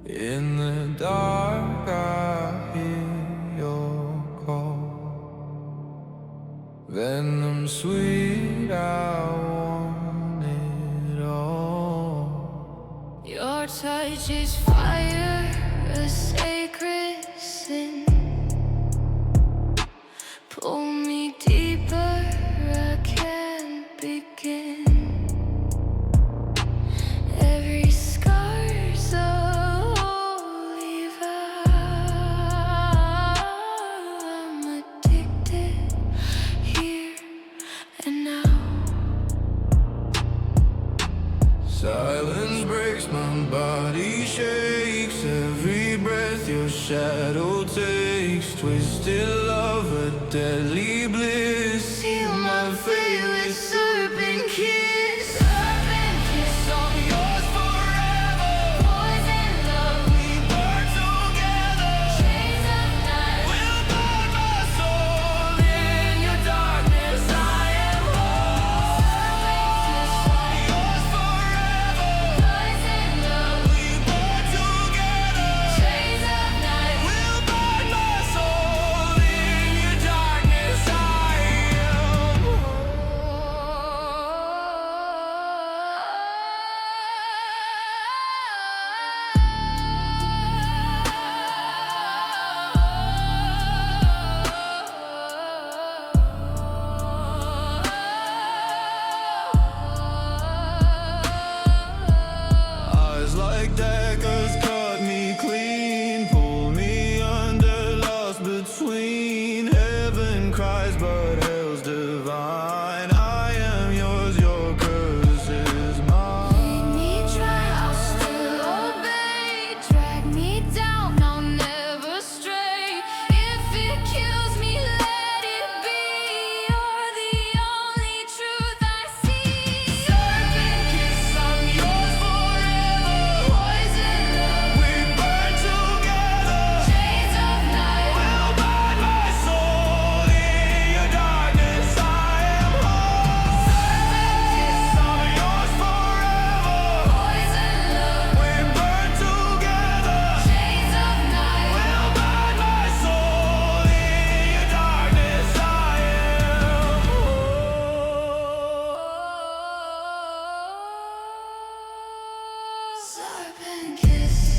In the dark I hear your call. Venom sweet, I want it all. Your touch is fire, a sacred sin. Pull me deeper, I can't begin. Every scar's a holy vow. I'm addicted here and now. Silence breaks, my body shakes. Every breath your shadow takes. Twisted love, a deadly bliss. Seal my fate with serpent kiss. Serpent kiss, I'm yours forever. Poison love, We burn together. chains of night. We'll burn my soul in your darkness. I am whole. Yours forever. Poison love, We burn together. chains of night. We'll burn my soul in your darkness. I am whole. Eyes like daggers cut me clean, pull me under, lost between. Heaven cries but hell's divine. I am yours, your curse is mine. Make me try, I'll still obey. Drag me down, I'll never stray. If it kills me, let it be. You're the only truth I see. Serpent kiss, I'm yours forever. Poison love, We burn together. chains of night. We'll burn my soul in your darkness. I am whole. I'm yours forever. Poison love, We burn together. chains of night. We'll burn my soul in your darkness. I am whole. Serpent kiss.